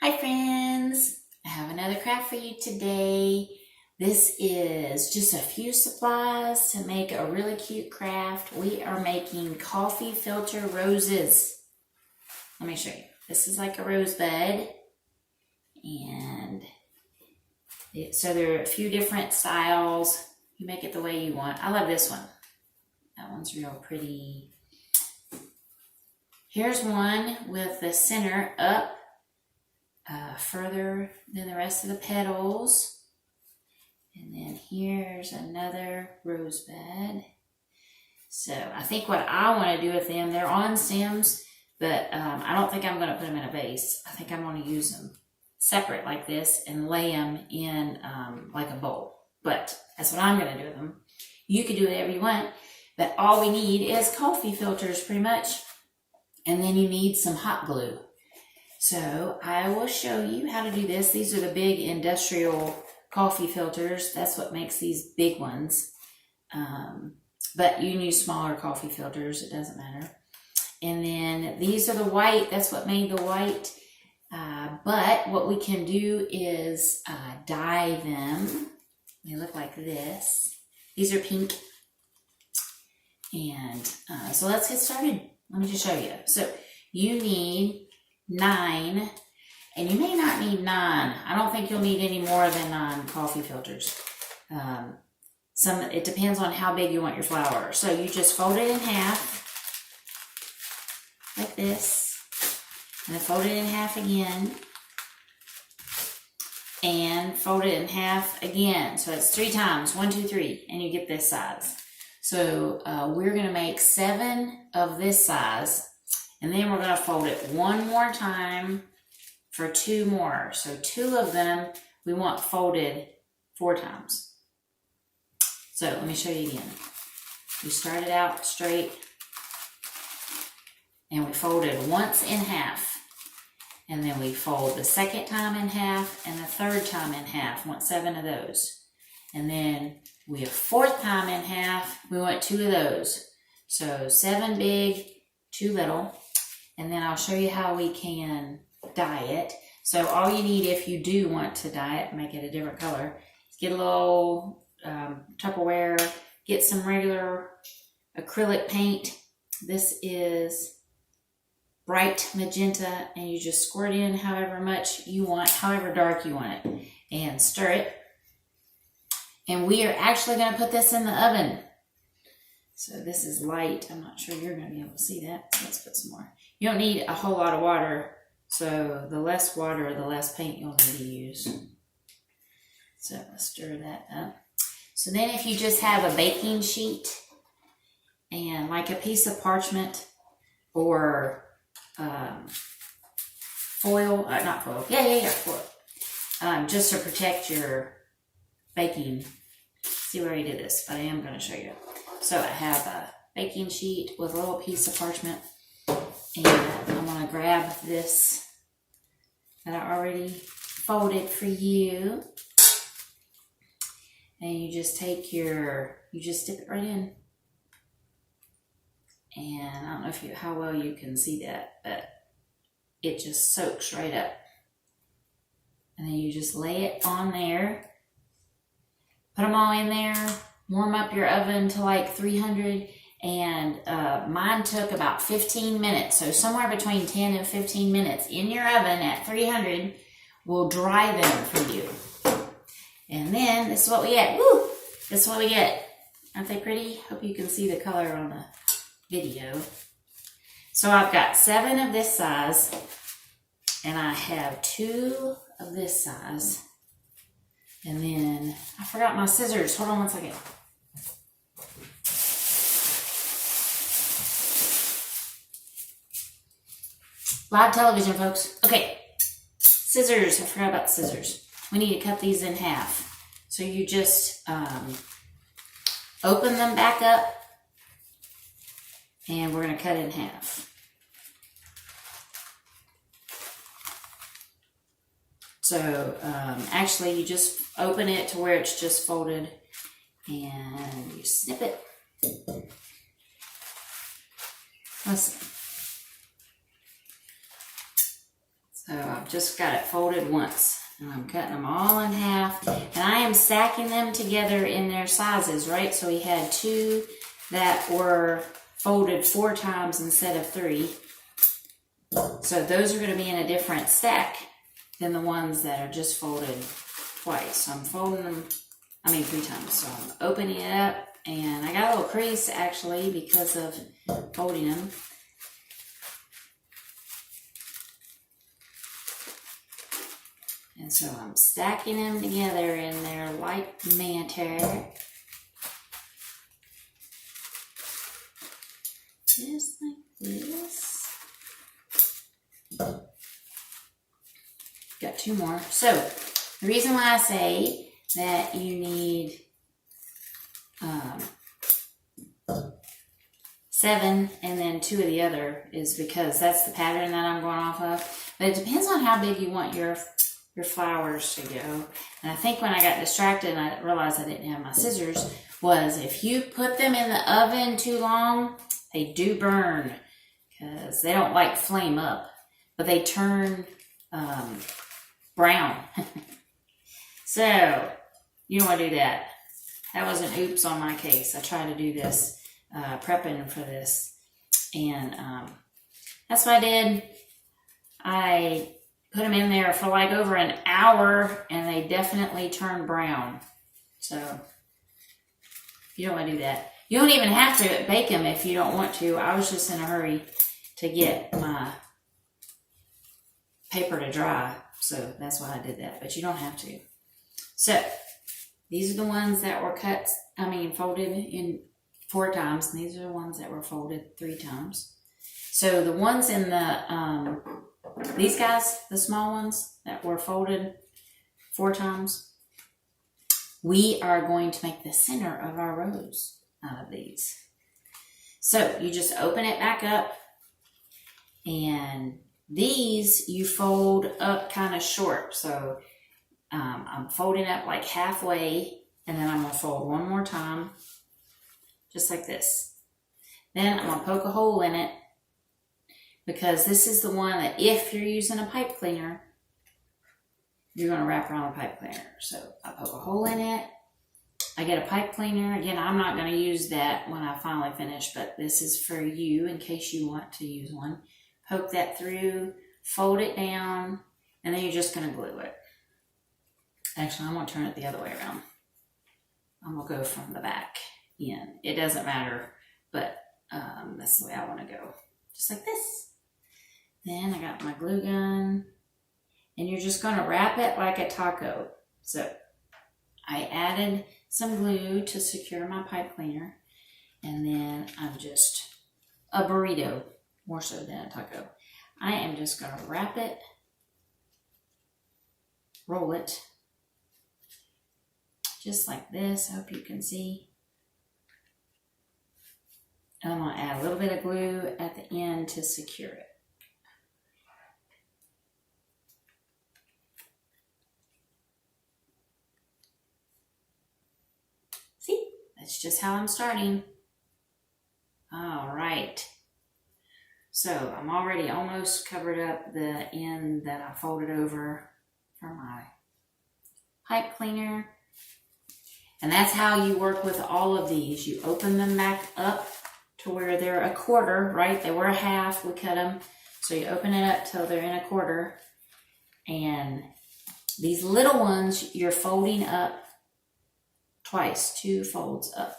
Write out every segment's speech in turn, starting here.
Hi friends, I have another craft for you today. This is just a few supplies to make a really cute craft. We are making coffee filter roses. Let me show you. This is like a rosebud, and so there are a few different styles. You make it the way you want. I love this one. That one's real pretty. Here's one with the center up further than the rest of the petals. And then here's another rosebud. So I think what I want to do with them, they're on stems, but I don't think I'm going to put them in a vase. I think I'm going to use them separate like this and lay them in like a bowl. But that's what I'm going to do with them. You can do whatever you want, but all we need is coffee filters pretty much. And then you need some hot glue. So I will show you how to do this. These are the big industrial coffee filters. That's what makes these big ones. But you can use smaller coffee filters. It doesn't matter. And then these are the white. That's what made the white. But what we can do is dye them. They look like this. These are pink. And so let's get started. Let me just show you. So you need 9, and you may not need 9. I don't think you'll need any more than 9 coffee filters. It depends on how big you want your flower. So you just fold it in half, like this, and then fold it in half again, and fold it in half again. So it's 3 times, 1, 2, 3, and you get this size. So we're gonna make 7 of this size, and then we're going to fold it one more time for 2 more. So 2 of them we want folded 4 times. So let me show you again. We started out straight, and we folded once in half. And then we fold the second time in half and the third time in half. We want 7 of those. And then we a 4th time in half. We want 2 of those. So 7 big, 2 little. And then I'll show you how we can dye it. So all you need if you do want to dye it, make it a different color, is get a little Tupperware, get some regular acrylic paint. This is bright magenta, and you just squirt in however much you want, however dark you want it, and stir it. And we are actually going to put this in the oven. So this is light. I'm not sure you're going to be able to see that. So let's put some more. You don't need a whole lot of water. So the less water, the less paint you'll need to use. So let's stir that up. So then if you just have a baking sheet and like a piece of parchment or foil, not foil, foil, just to protect your baking. See where I did this, but I am going to show you. So I have a baking sheet with a little piece of parchment, and I'm going to grab this that I already folded for you, and you just take you just dip it right in, and I don't know how well you can see that, but it just soaks right up, and then you just lay it on there, put them all in there, warm up your oven to like 300, and mine took about 15 minutes. So somewhere between 10 and 15 minutes in your oven at 300 will dry them for you. And then this is what we get. Woo! This is what we get. Aren't they pretty? Hope you can see the color on the video. So I've got 7 of this size, and I have 2 of this size. And then I forgot my scissors. Hold on one second. Live television, folks. Okay, scissors. I forgot about the scissors. We need to cut these in half. So you just open them back up, and we're going to cut it in half. So actually, you just open it to where it's just folded, and you snip it. Let's see. So I've just got it folded once. And I'm cutting them all in half. And I am stacking them together in their sizes, right? So we had 2 that were folded 4 times instead of 3. So those are going to be in a different stack than the ones that are just folded twice. So I'm folding them, 3 times. So I'm opening it up, and I got a little crease actually because of folding them. And so I'm stacking them together in their like manner. Just like this. Got 2 more. So the reason why I say that you need 7 and then 2 of the other is because that's the pattern that I'm going off of. But it depends on how big you want your flowers to go. And I think when I got distracted and I realized I didn't have my scissors, was if you put them in the oven too long, they do burn because they don't like flame up, but they turn brown. So you don't want to do that. That was an oops on my case. I tried to do this, prepping for this, and that's what I did. I put them in there for like over an hour, and they definitely turned brown. So you don't want to do that. You don't even have to bake them if you don't want to. I was just in a hurry to get my paper to dry, so that's why I did that. But you don't have to. So these are the ones that were folded in 4 times, and these are the ones that were folded 3 times. So the ones in the these guys, the small ones that were folded 4 times, we are going to make the center of our rose out of these. So you just open it back up, and these you fold up kind of short. So I'm folding up like halfway, and then I'm going to fold 1 more time, just like this. Then I'm going to poke a hole in it, because this is the one that if you're using a pipe cleaner, you're going to wrap around the pipe cleaner. So I poke a hole in it. I get a pipe cleaner. Again, I'm not going to use that when I finally finish, but this is for you in case you want to use one. Poke that through, fold it down, and then you're just going to glue it. Actually, I'm going to turn it the other way around. I'm going to go from the back in. It doesn't matter, but that's the way I want to go. Just like this. Then I got my glue gun, and you're just going to wrap it like a taco. So I added some glue to secure my pipe cleaner, and then I'm just a burrito, more so than a taco. I am just going to wrap it, roll it, just like this. I hope you can see. And I'm going to add a little bit of glue at the end to secure it. See, that's just how I'm starting. All right. So I'm already almost covered up the end that I folded over for my pipe cleaner. And that's how you work with all of these. You open them back up to where they're a quarter, right? They were a half, we cut them. So you open it up till they're in a quarter. And these little ones, you're folding up twice, 2 folds up.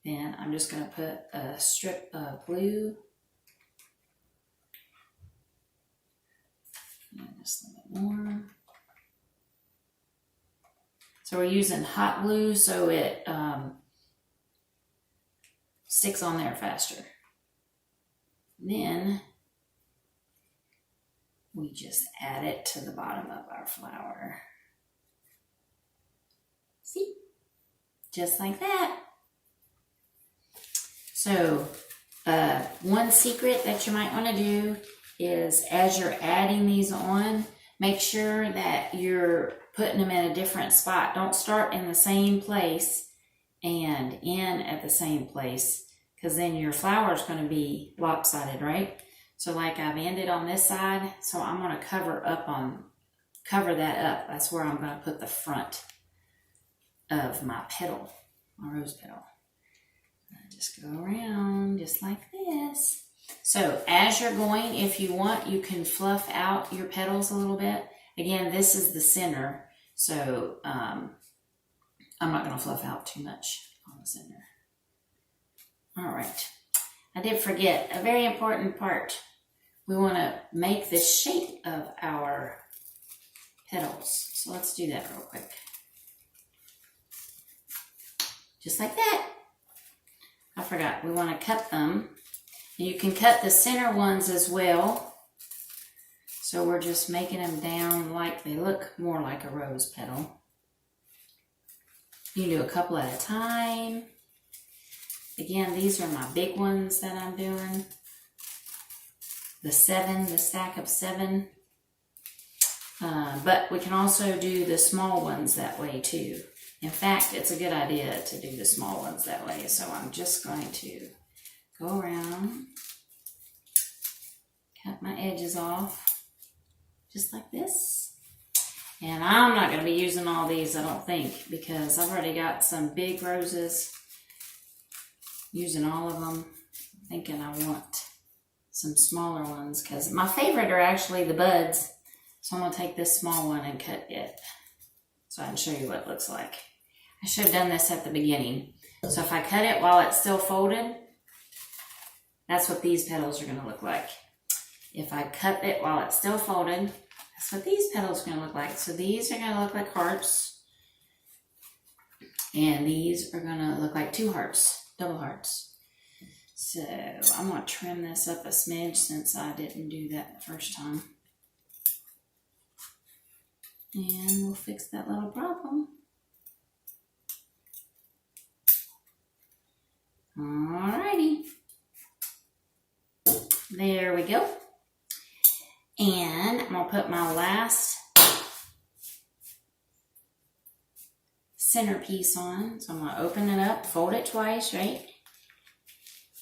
Then I'm just going to put a strip of glue. And just a little bit more. So we're using hot glue so it sticks on there faster. And then we just add it to the bottom of our flower. See? Just like that. So one secret that you might want to do is as you're adding these on, make sure that you're putting them in a different spot. Don't start in the same place and end at the same place, because then your flower is going to be lopsided, right? So like I've ended on this side, so I'm going to cover that up. That's where I'm going to put the front of my petal, my rose petal. I just go around just like this. So as you're going, if you want, you can fluff out your petals a little bit. Again, this is the center, so I'm not going to fluff out too much on the center. All right. I did forget a very important part. We want to make the shape of our petals. So let's do that real quick. Just like that. I forgot, we want to cut them. And you can cut the center ones as well. So we're just making them down like they look more like a rose petal. You can do a couple at a time. Again, these are my big ones that I'm doing. The stack of 7. But we can also do the small ones that way too. In fact, it's a good idea to do the small ones that way. So I'm just going to go around, cut my edges off, just like this. And I'm not going to be using all these, I don't think, because I've already got some big roses. Using all of them, thinking I want some smaller ones, because my favorite are actually the buds. So I'm going to take this small one and cut it so I can show you what it looks like. I should have done this at the beginning. So if I cut it while it's still folded, that's what these petals are going to look like. If I cut it while it's still folded, that's what these petals are going to look like. So these are going to look like hearts. And these are going to look like 2 hearts. Double hearts. So I'm going to trim this up a smidge since I didn't do that the first time. And we'll fix that little problem. Alrighty. There we go. And I'm going to put my last centerpiece on. So I'm going to open it up, fold it twice, right?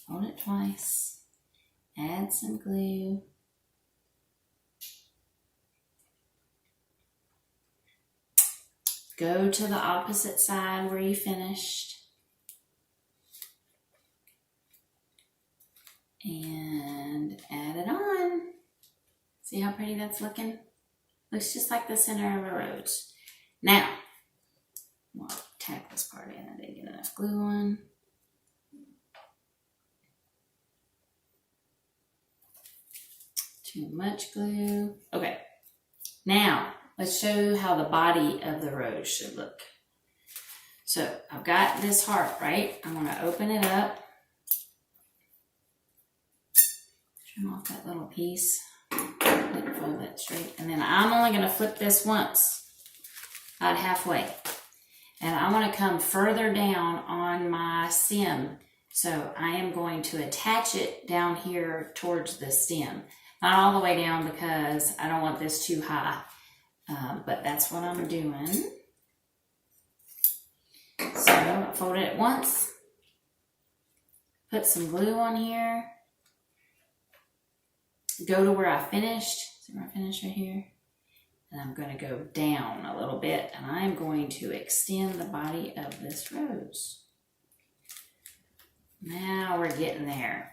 Fold it twice. Add some glue. Go to the opposite side where you finished. And add it on. See how pretty that's looking? Looks just like the center of a rose. Now, I'll tack this part in. I didn't get enough glue on. Too much glue. Okay. Now, let's show you how the body of the rose should look. So, I've got this heart, right? I'm going to open it up. Trim off that little piece. Fold that straight. And then I'm only going to flip this once. About halfway. And I want to come further down on my stem. So I am going to attach it down here towards the stem. Not all the way down because I don't want this too high. But that's what I'm doing. So I fold it once. Put some glue on here. Go to where I finished. See where I finished right here? And I'm going to go down a little bit, and I'm going to extend the body of this rose. Now we're getting there.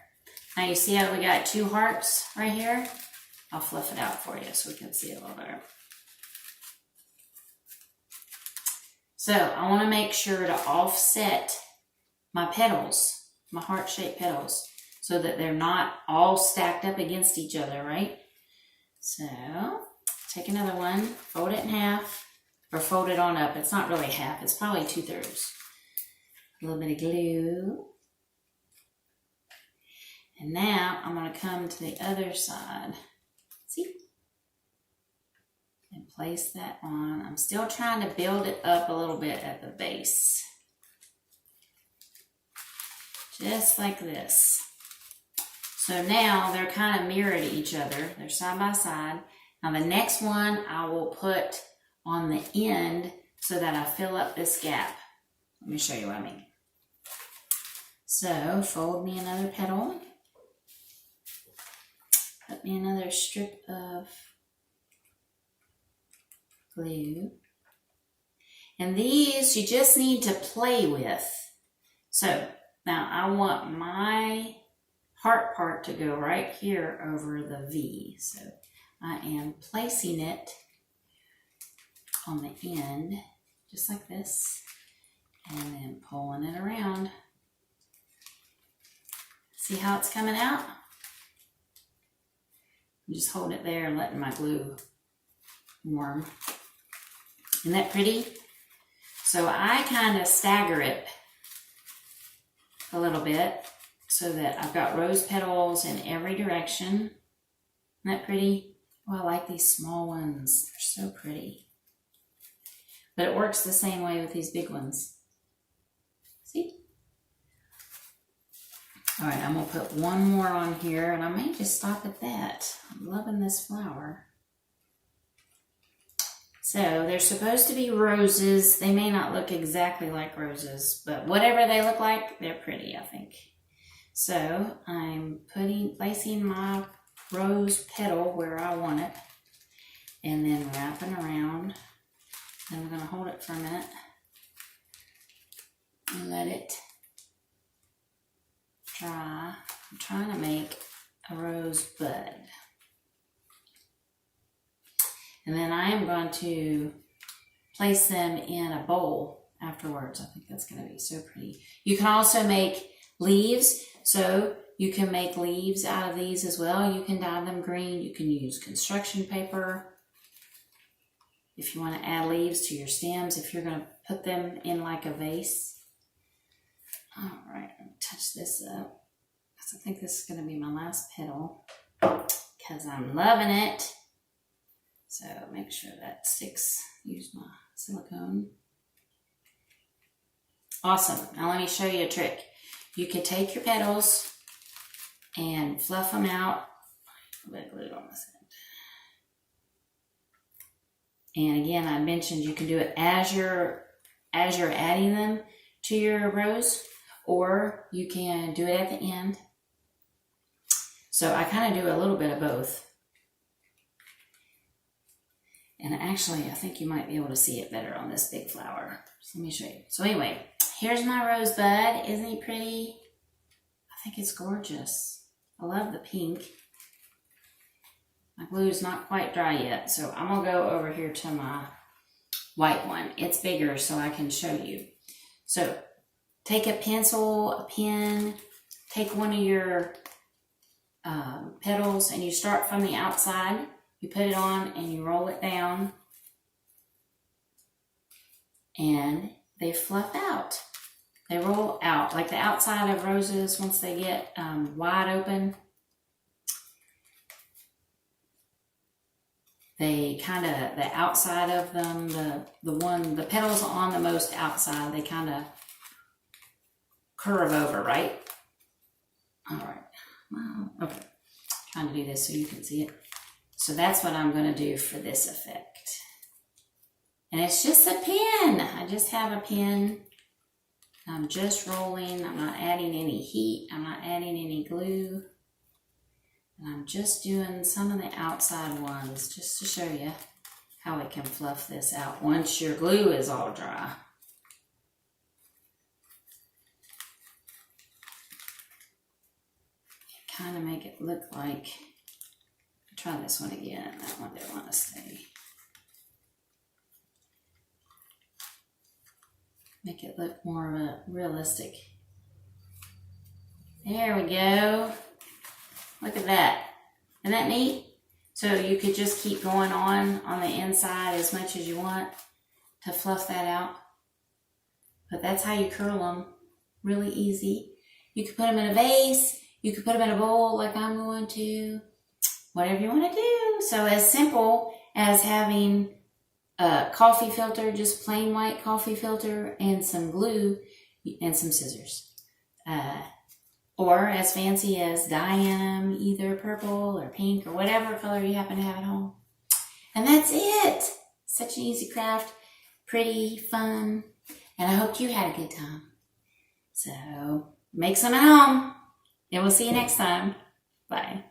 Now you see how we got 2 hearts right here? I'll fluff it out for you so we can see it a little better. So I want to make sure to offset my petals, my heart-shaped petals, so that they're not all stacked up against each other, right? So take another one, fold it in half, or fold it on up. It's not really half, it's probably 2/3. A little bit of glue. And now I'm going to come to the other side. See? And place that on. I'm still trying to build it up a little bit at the base. Just like this. So now they're kind of mirrored to each other. They're side by side. Now the next one I will put on the end so that I fill up this gap. Let me show you what I mean. So fold me another petal. me another strip of glue. And these you just need to play with. So now I want my heart part to go right here over the V. So I am placing it on the end, just like this, and then pulling it around. See how it's coming out? I'm just holding it there and letting my glue warm. Isn't that pretty? So I kind of stagger it a little bit so that I've got rose petals in every direction. Isn't that pretty? Oh, I like these small ones. They're so pretty. But it works the same way with these big ones. See? All right, I'm going to put one more on here, and I may just stop at that. I'm loving this flower. So they're supposed to be roses. They may not look exactly like roses, but whatever they look like, they're pretty, I think. So I'm placing my rose petal where I want it, and then wrapping around. Then we're going to hold it for a minute and let it dry. I'm trying to make a rose bud. And then I am going to place them in a bowl afterwards. I think that's going to be so pretty. You can also make leaves. So you can make leaves out of these as well. You can dye them green. You can use construction paper. If you want to add leaves to your stems, if you're going to put them in like a vase. All right, I'm going to touch this up. I think this is going to be my last petal because I'm loving it. So make sure that sticks. Use my silicone. Awesome. Now let me show you a trick. You can take your petals and fluff them out. A bit of glue on this end. And again, I mentioned you can do it as you're adding them to your rose, or you can do it at the end. So I kind of do a little bit of both. And actually, I think you might be able to see it better on this big flower. So let me show you. So anyway, here's my rosebud. Isn't he pretty? I think it's gorgeous. I love the pink. My glue is not quite dry yet, so I'm going to go over here to my white one. It's bigger, so I can show you. So take a pencil, a pen, take one of your petals, and you start from the outside. You put it on and you roll it down, and they fluff out. They roll out like the outside of roses once they get wide open. They kind of, the outside of them, the petals on the most outside, they kind of curve over, right? All right. Wow. Okay. Trying to do this so you can see it. So that's what I'm going to do for this effect. And it's just a pen. I just have a pen. I'm just rolling. I'm not adding any heat. I'm not adding any glue. And I'm just doing some of the outside ones just to show you how we can fluff this out once your glue is all dry. Kind of make it look like, try this one again. That one didn't want to stay. Make it look more of a realistic. There we go. Look at that. Isn't that neat? So you could just keep going on the inside as much as you want to fluff that out. But that's how you curl them. Really easy. You could put them in a vase. You could put them in a bowl like I'm going to. Whatever you want to do. So as simple as having a coffee filter, just plain white coffee filter, and some glue and some scissors. Or as fancy as dyeing them, either purple or pink or whatever color you happen to have at home. And that's it. Such an easy craft. Pretty, fun. And I hope you had a good time. So make some at home. And we'll see you next time. Bye.